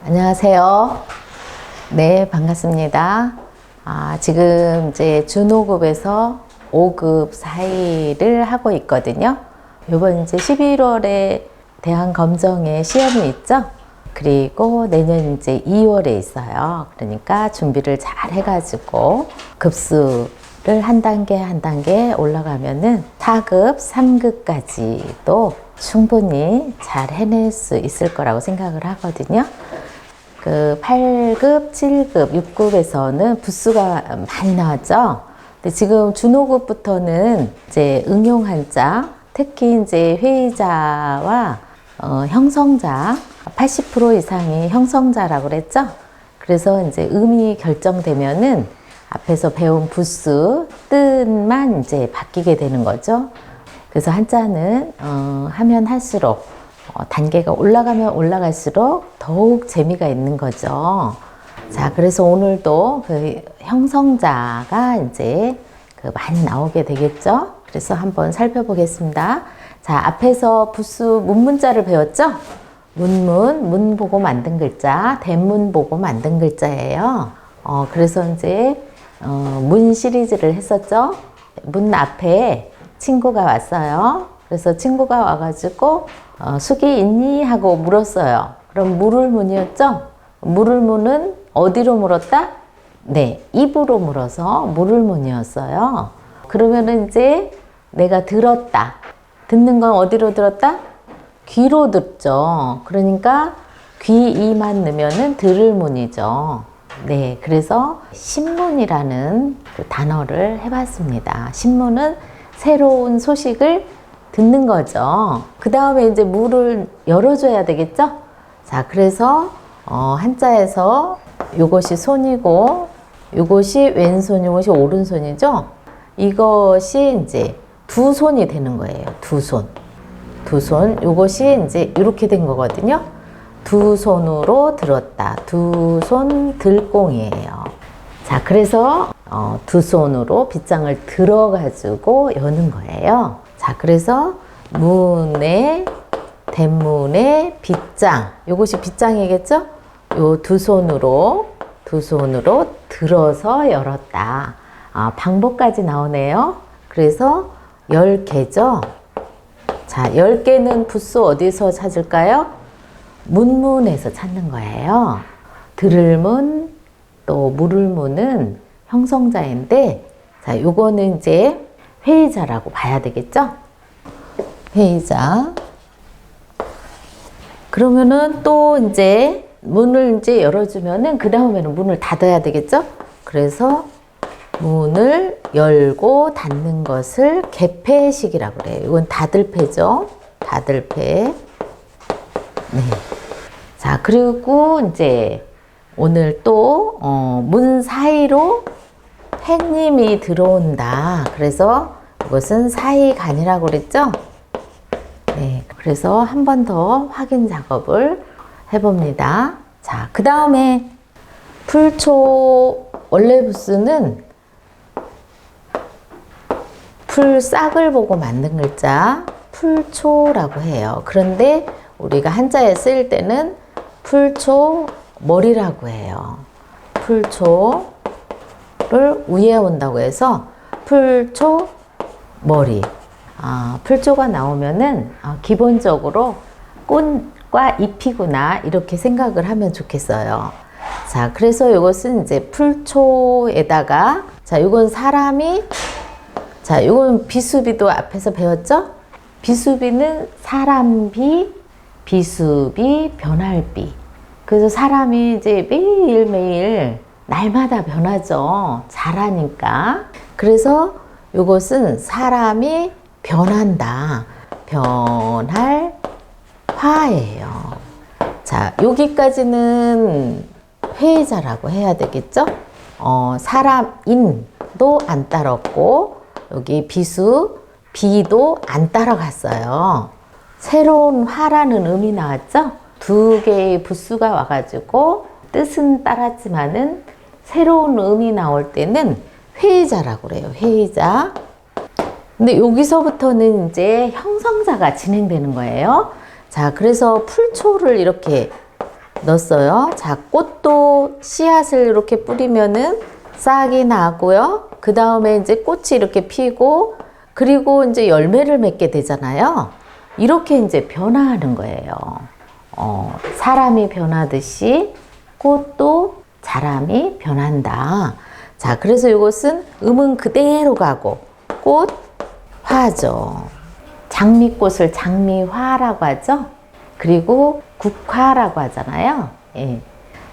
안녕하세요. 네, 반갑습니다. 지금 이제 준호급에서 5급 사이를 하고 있거든요. 이번 이제 11월에 대한검정의 시험이 있죠. 그리고 내년 이제 2월에 있어요. 그러니까 준비를 잘 해가지고 급수를 한 단계 한 단계 올라가면은 4급, 3급까지도 충분히 잘 해낼 수 있을 거라고 생각을 하거든요. 그 8급, 7급, 6급에서는 부수가 많이 나왔죠. 근데 지금 준호급부터는 이제 응용 한자, 특히 이제 회의자와 형성자, 80% 이상이 형성자라고 그랬죠. 그래서 이제 음이 결정되면은 앞에서 배운 부수, 뜻만 이제 바뀌게 되는 거죠. 그래서 한자는 하면 할수록 단계가 올라가면 올라갈수록 더욱 재미가 있는 거죠. 자, 그래서 오늘도 그 형성자가 이제 많이 나오게 되겠죠. 그래서 한번 살펴보겠습니다. 자, 앞에서 부수 문문자를 배웠죠? 문 보고 만든 글자, 대문 보고 만든 글자예요. 그래서 이제 문 시리즈를 했었죠. 문 앞에 친구가 왔어요. 그래서 친구가 와가지고 숙이 있니? 하고 물었어요. 그럼 물을 문이었죠? 물을 문은 어디로 물었다? 네, 입으로 물어서 물을 문이었어요. 그러면은 이제 내가 들었다. 듣는 건 어디로 들었다? 귀로 듣죠. 그러니까 귀, 이만 넣으면은 들을 문이죠. 네, 그래서 신문이라는 그 단어를 해봤습니다. 신문은 새로운 소식을 듣는 거죠. 그 다음에 이제 문을 열어줘야 되겠죠? 자, 그래서 한자에서 요것이 손이고 요것이 왼손, 요것이 오른손이죠? 이것이 이제 두 손이 되는 거예요. 두 손. 두 손. 요것이 이제 이렇게 된 거거든요. 두 손으로 들었다. 두 손 들공이에요. 자, 그래서 두 손으로 빗장을 들어가지고 여는 거예요. 자, 그래서 문에, 대문에 빗장. 요것이 빗장이겠죠? 요 두 손으로 들어서 열었다. 방법까지 나오네요. 그래서 10개죠. 자, 10개는 부수 어디서 찾을까요? 문문에서 찾는 거예요. 들을 문, 또 물을 문은 형성자인데, 자, 요거는 이제 회의자라고 봐야 되겠죠? 회의자. 그러면은 또 이제 문을 이제 열어주면은 그 다음에는 문을 닫아야 되겠죠? 그래서 문을 열고 닫는 것을 개폐식이라고 그래요. 이건 닫을패죠. 닫을패. 네. 자, 그리고 이제 오늘 또 문 사이로 햇님이 들어온다. 그래서 이것은 사이간이라고 그랬죠? 네. 그래서 한 번 더 확인 작업을 해봅니다. 자, 그 다음에 풀초 원래 부수는 풀싹을 보고 만든 글자 풀초라고 해요. 그런데 우리가 한자에 쓰일 때는 풀초 머리라고 해요. 풀초를 위에 온다고 해서 풀초 머리. 풀초가 나오면은 기본적으로 꽃과 잎이구나 이렇게 생각을 하면 좋겠어요. 자, 그래서 이것은 이제 풀초에다가 자, 이건 사람이 자, 이건 비수비도 앞에서 배웠죠? 비수비는 사람비, 비수비, 변할비. 그래서 사람이 이제 매일매일 날마다 변하죠. 자라니까. 그래서 이것은 사람이 변한다. 변할 화예요. 자, 여기까지는 회의자라고 해야 되겠죠? 사람인도 안 따랐고, 여기 비수, 비도 안 따라갔어요. 새로운 화라는 음이 나왔죠? 두 개의 부수가 와가지고 뜻은 따랐지만은 새로운 음이 나올 때는 회의자라고 그래요. 회의자. 근데 여기서부터는 이제 형성자가 진행되는 거예요. 자, 그래서 풀초를 이렇게 넣었어요. 자, 꽃도 씨앗을 이렇게 뿌리면은 싹이 나고요. 그 다음에 이제 꽃이 이렇게 피고, 그리고 이제 열매를 맺게 되잖아요. 이렇게 이제 변화하는 거예요. 사람이 변하듯이 꽃도 사람이 변한다. 자, 그래서 이것은 음은 그대로 가고, 꽃, 화죠. 장미꽃을 장미화라고 하죠. 그리고 국화라고 하잖아요. 예.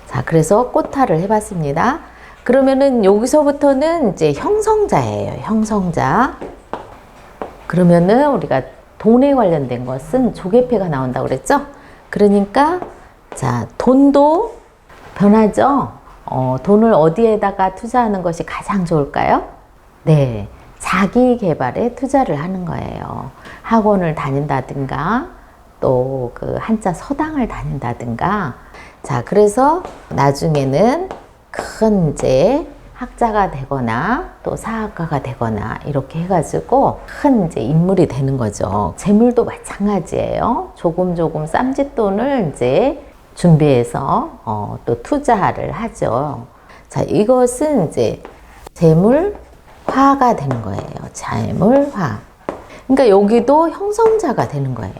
자, 그래서 꽃화를 해봤습니다. 그러면은 여기서부터는 이제 형성자예요. 형성자. 그러면은 우리가 돈에 관련된 것은 조개패가 나온다고 그랬죠? 그러니까, 자, 돈도 변하죠? 돈을 어디에다가 투자하는 것이 가장 좋을까요? 네. 자기 개발에 투자를 하는 거예요. 학원을 다닌다든가, 또 그 한자 서당을 다닌다든가. 자, 그래서 나중에는 큰 이제 학자가 되거나 또 사학가가 되거나 이렇게 해가지고 큰 이제 인물이 되는 거죠. 재물도 마찬가지예요. 조금 쌈짓돈을 이제 준비해서 또 투자를 하죠. 자, 이것은 이제 재물화가 되는 거예요. 재물화. 그러니까 여기도 형성자가 되는 거예요.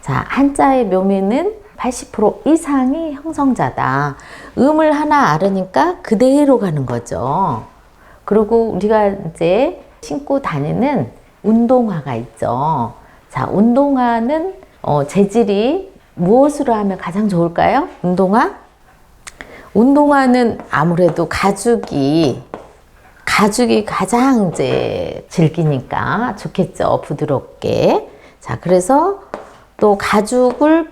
자, 한자의 묘미는 80% 이상이 형성자다. 음을 하나 앓으니까 그대로 가는 거죠. 그리고 우리가 이제 신고 다니는 운동화가 있죠. 자, 운동화는 재질이 무엇으로 하면 가장 좋을까요? 운동화? 운동화는 아무래도 가죽이 가장 이제 질기니까 좋겠죠. 부드럽게. 자, 그래서 또 가죽을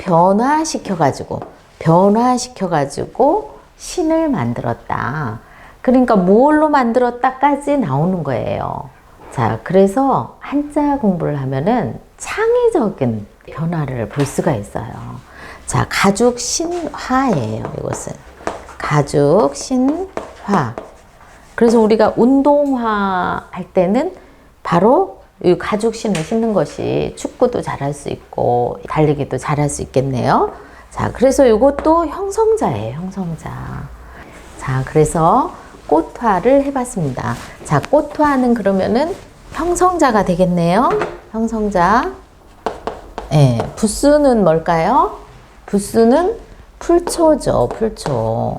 변화시켜가지고 신을 만들었다. 그러니까 뭘로 만들었다까지 나오는 거예요. 자, 그래서 한자 공부를 하면은 창의적인 변화를 볼 수가 있어요. 자, 가죽 신화예요. 이것은 가죽 신화. 그래서 우리가 운동화 할 때는 바로 이 가죽 신을 신는 것이 축구도 잘할 수 있고 달리기도 잘할 수 있겠네요. 자, 그래서 이것도 형성자예요. 형성자. 자, 그래서 꽃화를 해봤습니다. 자, 꽃화는 그러면은 형성자가 되겠네요. 형성자. 예, 부수는 뭘까요? 부수는 풀초죠. 풀초.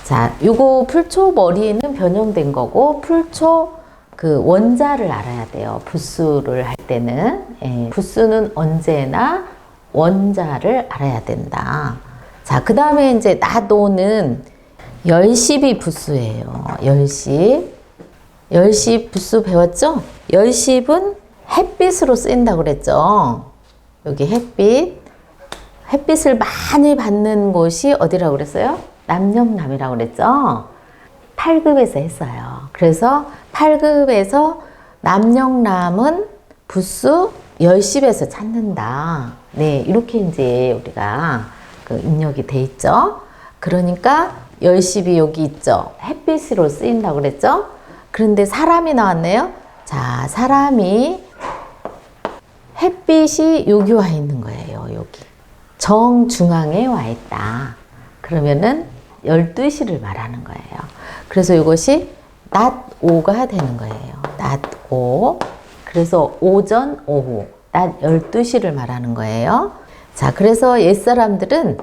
자, 요거 풀초 머리는 변형된 거고, 풀초 그 원자를 알아야 돼요. 부수를 할 때는. 예, 부수는 언제나 원자를 알아야 된다. 자, 그 다음에 이제 나도는 열십이 부수예요. 열십 부수 배웠죠? 열십은 햇빛으로 쓰인다고 그랬죠. 여기 햇빛을 많이 받는 곳이 어디라고 그랬어요? 남영남이라고 그랬죠. 8급에서 했어요. 그래서 8급에서 남영남은 부수 열십에서 찾는다. 네, 이렇게 이제 우리가 그 입력이 돼 있죠. 그러니까 열십이 여기 있죠. 햇빛으로 쓰인다고 그랬죠. 그런데 사람이 나왔네요. 자, 사람이 햇빛이 여기 와 있는 거예요. 여기 정중앙에 와 있다. 그러면은 12시를 말하는 거예요. 그래서 이것이 낮 오가 되는 거예요. 낮 오. 그래서 오전, 오후, 낮 12시를 말하는 거예요. 자, 그래서 옛사람들은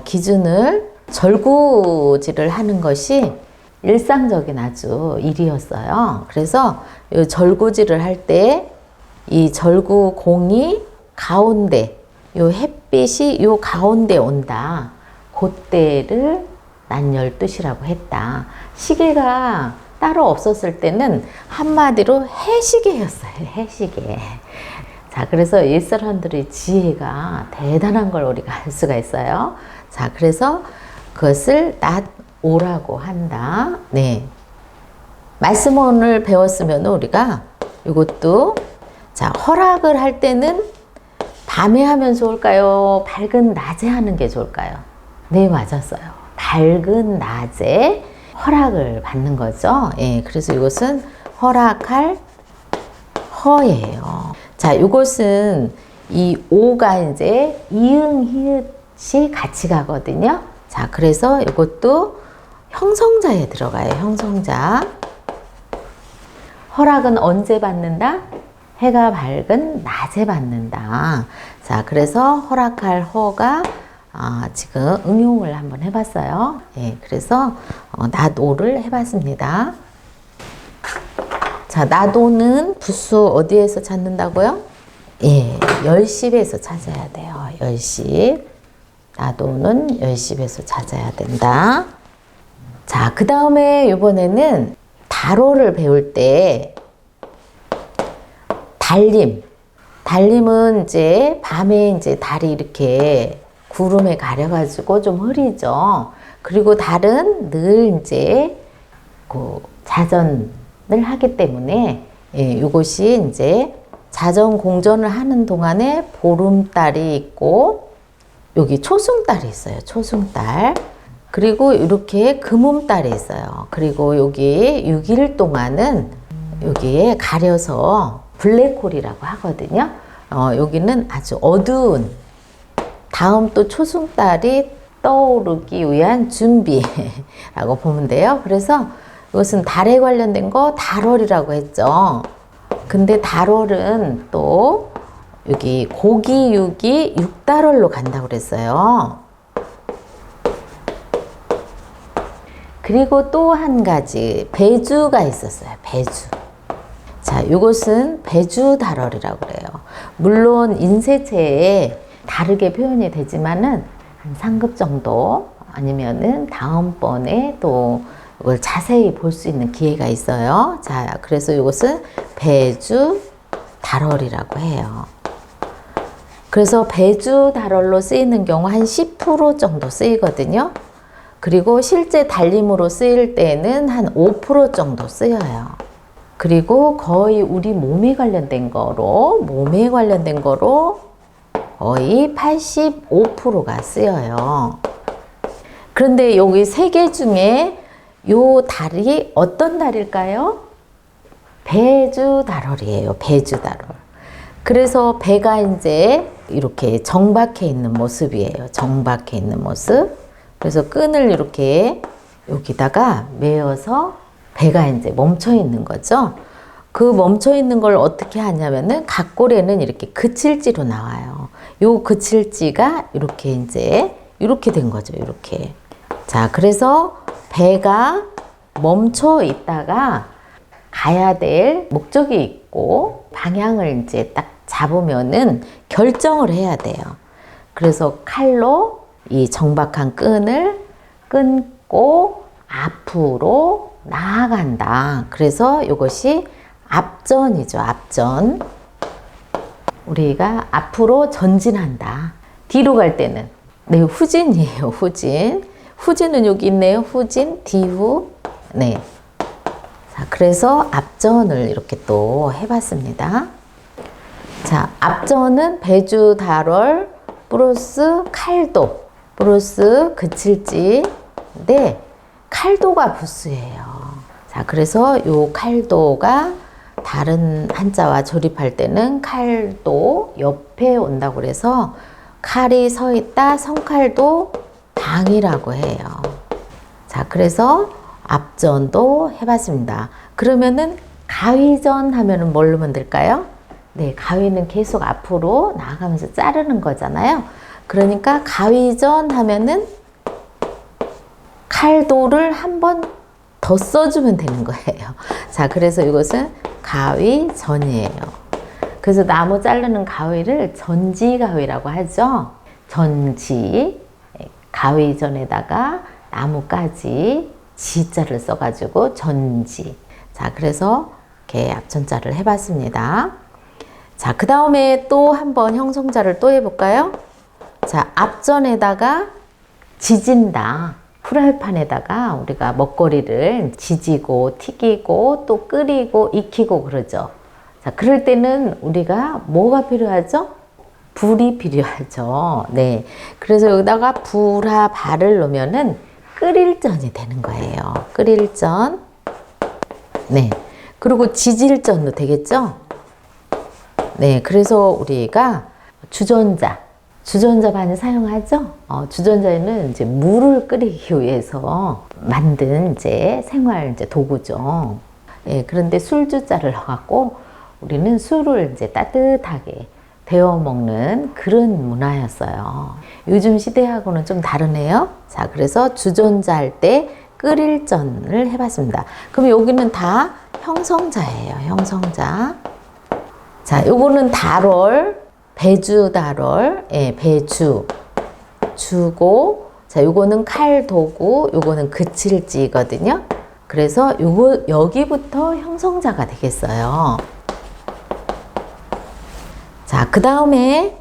기준을 절구질을 하는 것이 일상적인 아주 일이었어요. 그래서 이 절구질을 할 때 이 절구공이 가운데, 이 햇빛이 이 가운데 온다. 그때를 낮 12시라고 했다. 시계가 따로 없었을 때는 한마디로 해시계였어요. 해시계. 자, 그래서 옛사람들의 지혜가 대단한 걸 우리가 알 수가 있어요. 자, 그래서 그것을 낮 오라고 한다. 네. 말씀원을 배웠으면 우리가 이것도, 자, 허락을 할 때는 밤에 하면 좋을까요? 밝은 낮에 하는 게 좋을까요? 네, 맞았어요. 밝은 낮에 허락을 받는 거죠. 예, 그래서 이것은 허락할 허예요. 자, 이것은 이 오가 이제 이응, 히읗 같이 가거든요. 자, 그래서 이것도 형성자에 들어가요. 형성자. 허락은 언제 받는다? 해가 밝은 낮에 받는다. 자, 그래서 허락할 허가 지금 응용을 한번 해봤어요. 예, 그래서 낮 오를 해봤습니다. 자, 낮 오는 부수 어디에서 찾는다고요? 예, 열십에서 찾아야 돼요. 열십. 낮 오는 열십에서 찾아야 된다. 자, 그 다음에 이번에는 달호를 배울 때 달림. 달림은 이제 밤에 이제 달이 이렇게 구름에 가려가지고 좀 흐리죠. 그리고 달은 늘 이제 그 자전을 하기 때문에 예, 이것이 이제 자전 공전을 하는 동안에 보름달이 있고 여기 초승달이 있어요. 초승달. 그리고 이렇게 금음달이 있어요. 그리고 여기 6일 동안은 여기에 가려서 블랙홀이라고 하거든요. 여기는 아주 어두운 다음 또 초승달이 떠오르기 위한 준비라고 보면 돼요. 그래서 이것은 달에 관련된 거 달월이라고 했죠. 근데 달월은 또 여기 고기, 육이 육달월로 간다고 그랬어요. 그리고 또 한 가지 배주가 있었어요. 배주. 자, 이것은 배주달월이라고 그래요. 물론 인쇄체에 다르게 표현이 되지만은 한 3급 정도 아니면은 다음번에 또 이걸 자세히 볼 수 있는 기회가 있어요. 자, 그래서 이것은 배주달월이라고 해요. 그래서 배주달월로 쓰이는 경우 한 10% 정도 쓰이거든요. 그리고 실제 달림으로 쓰일 때는 한 5% 정도 쓰여요. 그리고 거의 우리 몸에 관련된 거로 거의 85%가 쓰여요. 그런데 여기 세 개 중에 요 달이 어떤 달일까요? 배주달월이에요. 배주달월. 그래서 배가 이제 이렇게 정박해 있는 모습이에요. 정박해 있는 모습. 그래서 끈을 이렇게 여기다가 매어서 배가 이제 멈춰 있는 거죠. 그 멈춰 있는 걸 어떻게 하냐면은 각골에는 이렇게 그칠지로 나와요. 요 그칠지가 이렇게 이제 이렇게 된 거죠. 이렇게. 자, 그래서 배가 멈춰 있다가 가야 될 목적이 있고 방향을 이제 딱 잡으면은 결정을 해야 돼요. 그래서 칼로 이 정박한 끈을 끊고 앞으로 나아간다. 그래서 이것이 앞전이죠. 앞전. 우리가 앞으로 전진한다. 뒤로 갈 때는 네, 후진이에요. 후진. 후진은 여기 있네요. 후진, 뒤후. 네. 자, 그래서 앞전을 이렇게 또 해봤습니다. 자, 앞전은 배주달월 플러스 칼도 플러스 그칠지인데 칼도가 부수예요. 자, 그래서 요 칼도가 다른 한자와 조립할 때는 칼도 옆에 온다고 그래서 칼이 서 있다 성칼도 방이라고 해요. 자, 그래서 앞전도 해봤습니다. 그러면은 가위전 하면은 뭘로 만들까요? 네, 가위는 계속 앞으로 나아가면서 자르는 거잖아요. 그러니까 가위전 하면은 칼도를 한 번 더 써주면 되는 거예요. 자, 그래서 이것은 가위전이에요. 그래서 나무 자르는 가위를 전지가위라고 하죠. 전지, 가위전에다가 나무까지 지자를 써가지고 전지. 자, 그래서 이렇게 앞전자를 해봤습니다. 자, 그 다음에 또 한번 형성자를 또 해볼까요? 자, 앞전에다가 지진다. 프라이팬에다가 우리가 먹거리를 지지고 튀기고 또 끓이고 익히고 그러죠. 자, 그럴 때는 우리가 뭐가 필요하죠? 불이 필요하죠. 네. 그래서 여기다가 불화 발을 넣으면은 끓일전이 되는 거예요. 끓일전. 네. 그리고 지질전도 되겠죠? 네. 그래서 우리가 주전자, 주전자 많이 사용하죠? 주전자에는 이제 물을 끓이기 위해서 만든 이제 생활 이제 도구죠. 예, 그런데 술주자를 넣어갖고 우리는 술을 이제 따뜻하게 데워 먹는 그런 문화였어요. 요즘 시대하고는 좀 다르네요. 자, 그래서 주전자 할 때 끓일 전을 해봤습니다. 그럼 여기는 다 형성자예요. 형성자. 자, 요거는 다롤, 배주 다롤, 예, 배주. 주고, 자, 요거는 칼 도구, 요거는 그칠지거든요. 그래서 요거, 여기부터 형성자가 되겠어요. 자, 그 다음에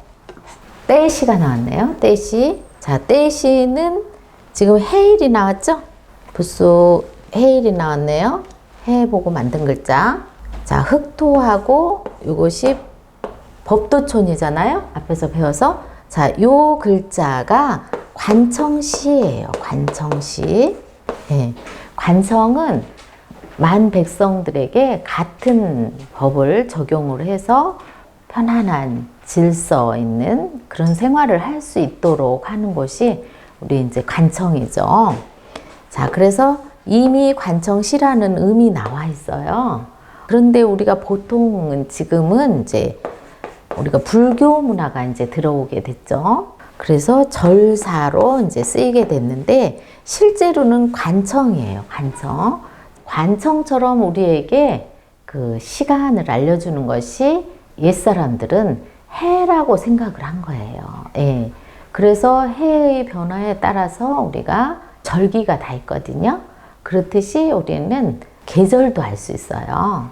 떼시가 나왔네요. 떼시. 자, 떼시는 지금 해일이 나왔죠? 부수 해일이 나왔네요. 해 보고 만든 글자. 자, 흑토하고 이것이 법도촌이잖아요. 앞에서 배워서. 자, 요 글자가 관청시예요. 관청시. 예. 관청은 만 백성들에게 같은 법을 적용을 해서 편안한 질서 있는 그런 생활을 할 수 있도록 하는 곳이 우리 이제 관청이죠. 자, 그래서 이미 관청시라는 음이 나와 있어요. 그런데 우리가 보통은 지금은 이제 우리가 불교 문화가 이제 들어오게 됐죠. 그래서 절사로 이제 쓰이게 됐는데 실제로는 관청이에요. 관청. 관청처럼 우리에게 그 시간을 알려주는 것이 옛사람들은 해라고 생각을 한 거예요. 예. 그래서 해의 변화에 따라서 우리가 절기가 다 있거든요. 그렇듯이 우리는 계절도 알 수 있어요.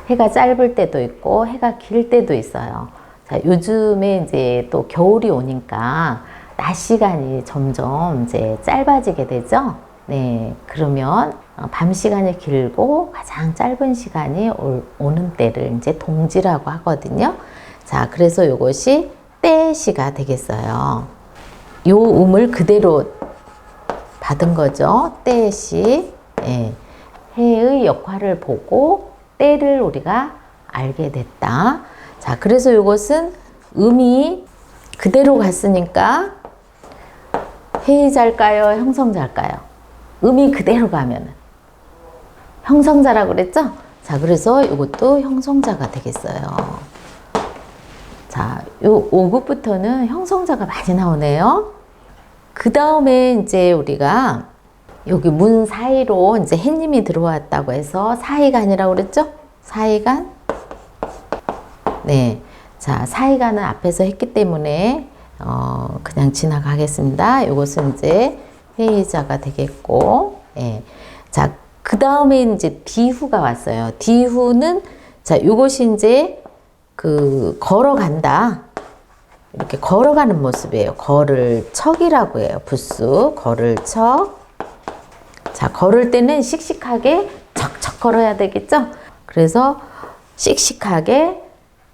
해가 짧을 때도 있고 해가 길 때도 있어요. 자, 요즘에 이제 또 겨울이 오니까 낮 시간이 점점 이제 짧아지게 되죠. 네. 그러면 밤 시간이 길고 가장 짧은 시간이 오는 때를 이제 동지라고 하거든요. 자, 그래서 이것이 떼시가 되겠어요. 요 음을 그대로 받은 거죠. 떼시. 예. 해의 역할을 보고 때를 우리가 알게 됐다. 자, 그래서 이것은 음이 그대로 갔으니까 해의자일까요? 형성자일까요? 음이 그대로 가면은 형성자라고 그랬죠? 자, 그래서 이것도 형성자가 되겠어요. 자, 요 5급부터는 형성자가 많이 나오네요. 그 다음에 이제 우리가 여기 문 사이로 이제 해님이 들어왔다고 해서 사이간이라고 그랬죠? 사이간. 네. 자, 사이간은 앞에서 했기 때문에, 그냥 지나가겠습니다. 이것은 이제 회의자가 되겠고, 예. 자, 그 다음에 이제 디후가 왔어요. 디후는, 자, 이것이 이제 걸어간다. 이렇게 걸어가는 모습이에요. 걸을 척이라고 해요. 부수, 걸을 척. 자, 걸을 때는 씩씩하게 척척 걸어야 되겠죠? 그래서 씩씩하게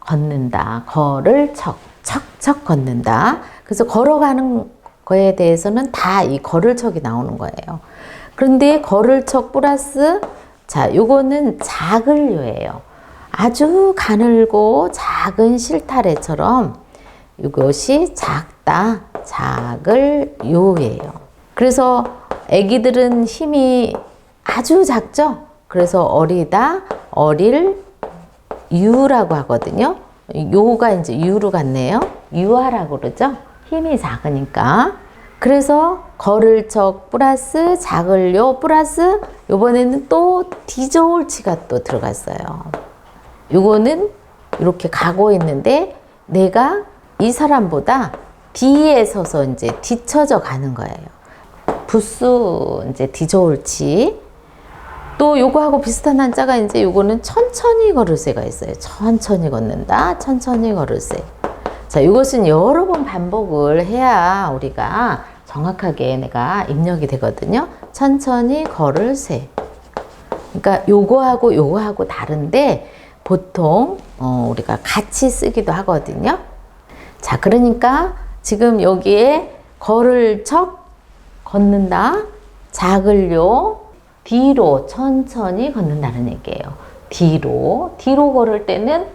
걷는다. 걸을 척, 척척 걷는다. 그래서 걸어가는 거에 대해서는 다 이 걸을 척이 나오는 거예요. 그런데 걸을 척 플러스, 자, 요거는 작을요예요. 아주 가늘고 작은 실타래처럼 이것이 작다, 작을 요예요. 그래서 애기들은 힘이 아주 작죠? 그래서 어리다, 어릴 유라고 하거든요. 요가 이제 유로 같네요. 유아라고 그러죠? 힘이 작으니까. 그래서 걸을 척 플러스 작을 요 플러스 요번에는 또 디저울치가 또 들어갔어요. 요거는 이렇게 가고 있는데 내가 이 사람보다 뒤에 서서 이제 뒤쳐져 가는 거예요. 부수 이제 디저울치. 또 요거하고 비슷한 한자가 이제 요거는 천천히 걸을새가 있어요. 천천히 걷는다. 천천히 걸을새. 자, 이것은 여러 번 반복을 해야 우리가 정확하게 내가 입력이 되거든요. 천천히 걸을새. 그러니까 요거하고 다른데 보통 우리가 같이 쓰기도 하거든요. 자, 그러니까 지금 여기에 걸을 척 걷는다. 작을요. 뒤로 천천히 걷는다는 얘기예요. 뒤로 걸을 때는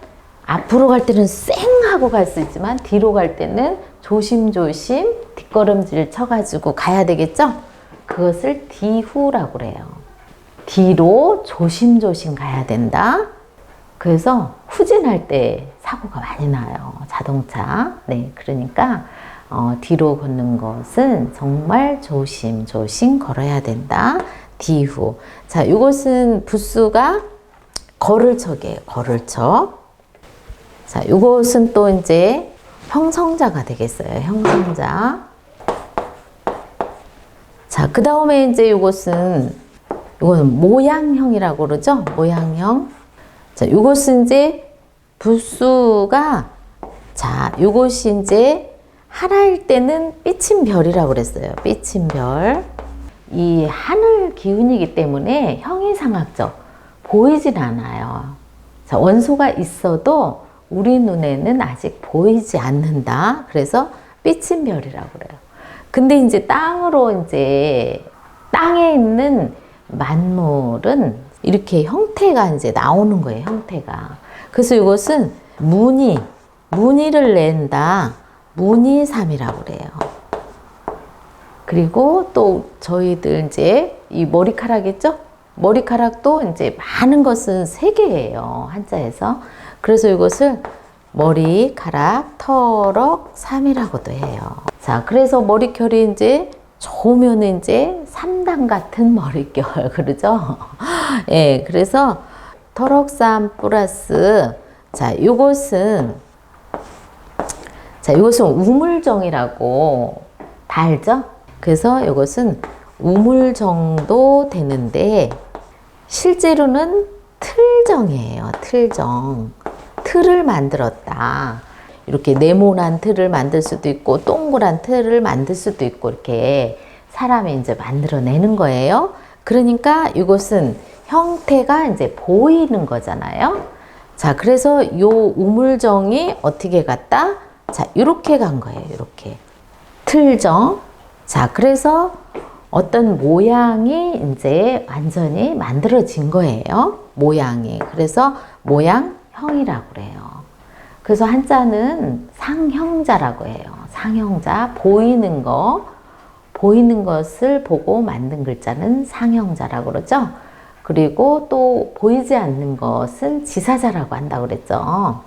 앞으로 갈 때는 쌩 하고 갈 수 있지만 뒤로 갈 때는 조심조심 뒷걸음질 쳐가지고 가야 되겠죠? 그것을 뒤후라고 그래요. 뒤로 조심조심 가야 된다. 그래서 후진할 때 사고가 많이 나요. 자동차. 네, 그러니까 뒤로 걷는 것은 정말 조심조심 걸어야 된다. 뒤후. 자, 이것은 부수가 거를척이에요. 거를척. 자, 이것은 또 이제 형성자가 되겠어요. 형성자. 자, 그 다음에 이제 이거는 모양형이라고 그러죠? 모양형. 자, 이것은 이제 부수가, 자, 이것이 이제 하나일 때는 삐친 별이라고 그랬어요. 삐친 별. 이 하늘 기운이기 때문에 형이상학적 보이진 않아요. 자, 원소가 있어도 우리 눈에는 아직 보이지 않는다. 그래서 삐친 별이라고 그래요. 근데 이제 땅으로 이제 땅에 있는 만물은 이렇게 형태가 이제 나오는 거예요. 형태가. 그래서 이것은 무늬를 낸다. 무늬삼이라고 그래요. 그리고 또 저희들 이제 이 머리카락 있죠? 머리카락도 이제 많은 것은 3개예요. 한자에서. 그래서 이것을 머리카락, 터럭, 삼이라고도 해요. 자, 그래서 머릿결이 이제 좋으면 이제 3단 같은 머릿결, 그러죠? 예, 그래서 터럭삼 플러스, 자, 이것은 우물정이라고 다 알죠? 그래서 이것은 우물정도 되는데, 실제로는 틀정이에요. 틀정. 틀을 만들었다. 이렇게 네모난 틀을 만들 수도 있고 동그란 틀을 만들 수도 있고 이렇게 사람이 이제 만들어내는 거예요. 그러니까 이것은 형태가 이제 보이는 거잖아요. 자, 그래서 요 우물정이 어떻게 갔다? 자, 이렇게 간 거예요. 이렇게. 틀정. 자, 그래서 어떤 모양이 이제 완전히 만들어진 거예요. 모양이. 그래서 모양형이라고 그래요. 그래서 한자는 상형자라고 해요. 상형자. 보이는 것을 보고 만든 글자는 상형자라고 그러죠. 그리고 또 보이지 않는 것은 지사자라고 한다고 그랬죠.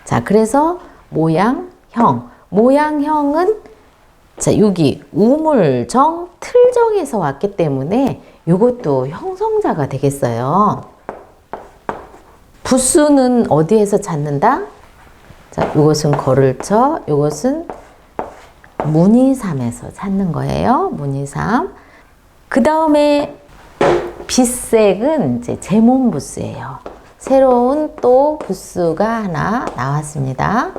자, 그래서 모양형. 모양형은 자, 여기 우물정, 틀정에서 왔기 때문에 이것도 형성자가 되겠어요. 부수는 어디에서 찾는다? 자, 이것은 거를쳐, 이것은 문이삼에서 찾는 거예요. 문이삼. 그 다음에 빗색은 이제 제몬부수예요. 새로운 또 부수가 하나 나왔습니다.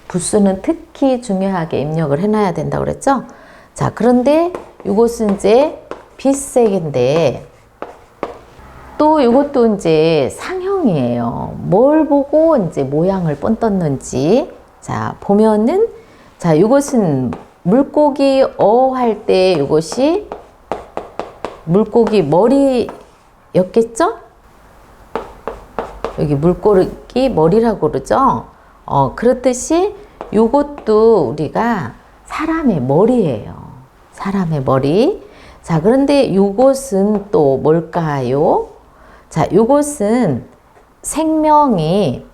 부수는 특히 중요하게 입력을 해놔야 된다고 그랬죠? 자, 그런데 이것은 이제 빗색인데 또 이것도 이제 상형이에요. 뭘 보고 이제 모양을 뻔떴는지. 자, 보면은, 자, 이것은 물고기 할 때 이것이 물고기 머리였겠죠? 여기 물고기 머리라고 그러죠? 그렇듯이 이것도 우리가 사람의 머리예요. 사람의 머리. 자, 그런데 이것은 또 뭘까요? 자, 이것은 생명이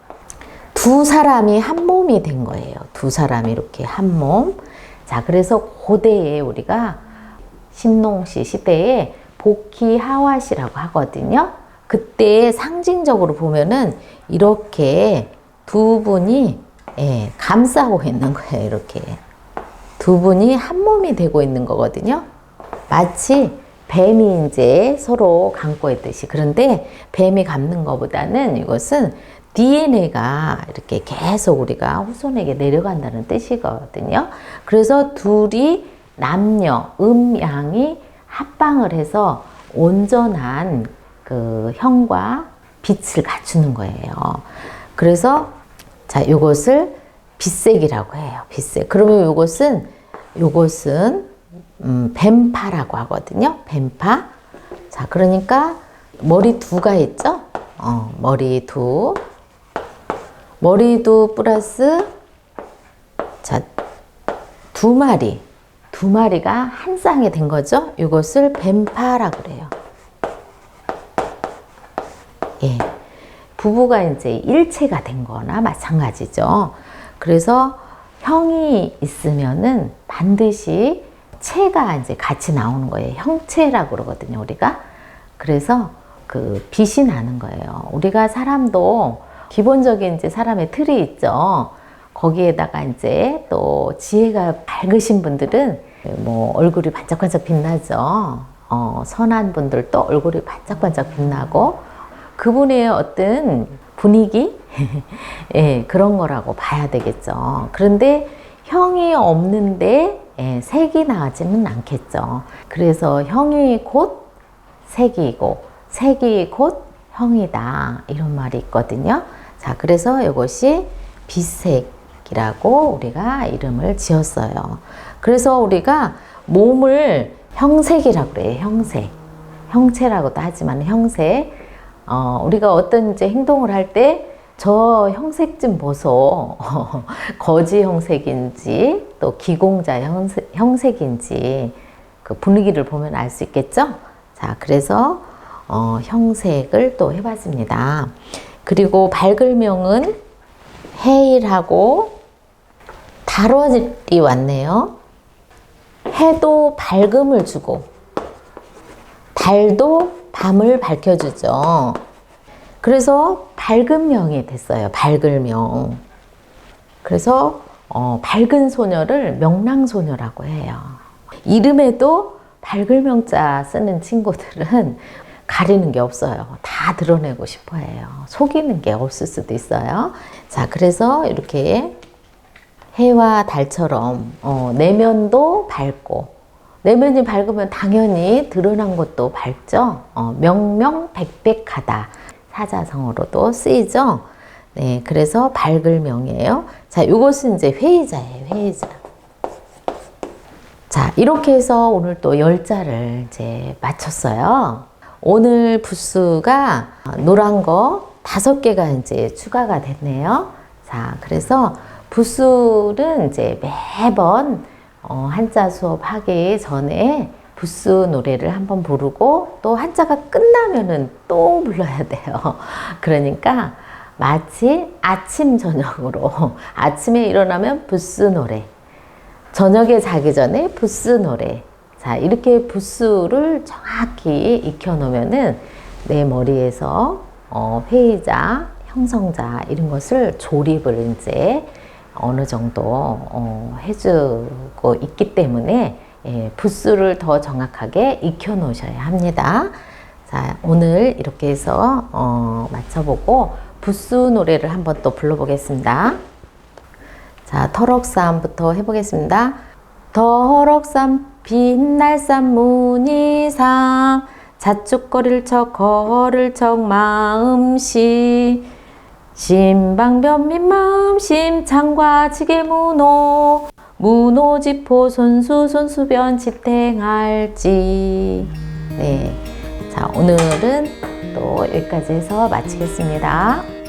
두 사람이 한 몸이 된 거예요. 두 사람이 이렇게 한 몸. 자, 그래서 고대에 우리가 신농시 시대에 복희하와시라고 하거든요. 그때 상징적으로 보면은 이렇게 두 분이 감싸고 있는 거예요. 이렇게 두 분이 한 몸이 되고 있는 거거든요. 마치 뱀이 이제 서로 감고 있듯이. 그런데 뱀이 감는 것보다는 이것은 DNA가 이렇게 계속 우리가 후손에게 내려간다는 뜻이거든요. 그래서 둘이 남녀, 양이 합방을 해서 온전한 그 형과 빛을 갖추는 거예요. 그래서 자, 이것을 빗색이라고 해요. 빗색. 그러면 이것은 뱀파라고 하거든요. 뱀파. 자, 그러니까 머리 두가 있죠? 머리 두. 머리 두 플러스 자, 두 마리가 한 쌍이 된 거죠. 이것을 뱀파라고 그래요. 예. 부부가 이제 일체가 된 거나 마찬가지죠. 그래서 형이 있으면은 반드시 체가 이제 같이 나오는 거예요. 형체라고 그러거든요, 우리가. 그래서 그 빛이 나는 거예요. 우리가 사람도 기본적인 이제 사람의 틀이 있죠. 거기에다가 이제 또 지혜가 밝으신 분들은 뭐 얼굴이 반짝반짝 빛나죠. 선한 분들도 얼굴이 반짝반짝 빛나고 그분의 어떤 분위기 예, 그런 거라고 봐야 되겠죠. 그런데 형이 없는데 예, 색이 나지는 않겠죠. 그래서 형이 곧 색이고 색이 곧 형이다 이런 말이 있거든요. 자, 그래서 이것이 빛색이라고 우리가 이름을 지었어요. 그래서 우리가 몸을 형색이라고 그래요. 형색. 형체라고도 하지만 형색. 우리가 어떤 이제 행동을 할 때 저 형색 좀 보소. 거지 형색인지 또 기공자 형색인지 그 분위기를 보면 알 수 있겠죠? 자, 그래서 형색을 또 해봤습니다. 그리고 밝을명은 해일하고 달월이 왔네요. 해도 밝음을 주고 달도 밤을 밝혀주죠. 그래서 밝은명이 됐어요. 밝을명. 그래서 밝은 소녀를 명랑소녀라고 해요. 이름에도 밝을명자 쓰는 친구들은 가리는 게 없어요. 다 드러내고 싶어 해요. 속이는 게 없을 수도 있어요. 자, 그래서 이렇게 해와 달처럼 내면도 밝고 내면이 밝으면 당연히 드러난 것도 밝죠. 명명백백하다. 사자성어로도 쓰이죠. 네, 그래서 밝을 명이에요. 자, 이것은 이제 회의자예요. 회의자. 자, 이렇게 해서 오늘 또 10자를 이제 마쳤어요. 오늘 부수가 노란 거 5개가 이제 추가가 됐네요. 자, 그래서 부수는 이제 매번 한자 수업하기 전에 부수 노래를 한번 부르고 또 한자가 끝나면은 또 불러야 돼요. 그러니까 마치 아침 저녁으로 아침에 일어나면 부수 노래, 저녁에 자기 전에 부수 노래. 자, 이렇게 부수를 정확히 익혀놓으면은 내 머리에서 회의자, 형성자 이런 것을 조립을 이제 어느 정도 해주고 있기 때문에 예, 부수를 더 정확하게 익혀 놓으셔야 합니다. 자, 오늘 이렇게 해서 맞춰보고 부수 노래를 한번 또 불러보겠습니다. 자, 터럭산부터 해보겠습니다. 터럭산 빛날산 문이삼 자축거릴 척 걸을 척 마음씨 신방변민마음 심창과 지게문호 문호지포 손수변 지탱할지. 네, 자, 오늘은 또 여기까지 해서 마치겠습니다.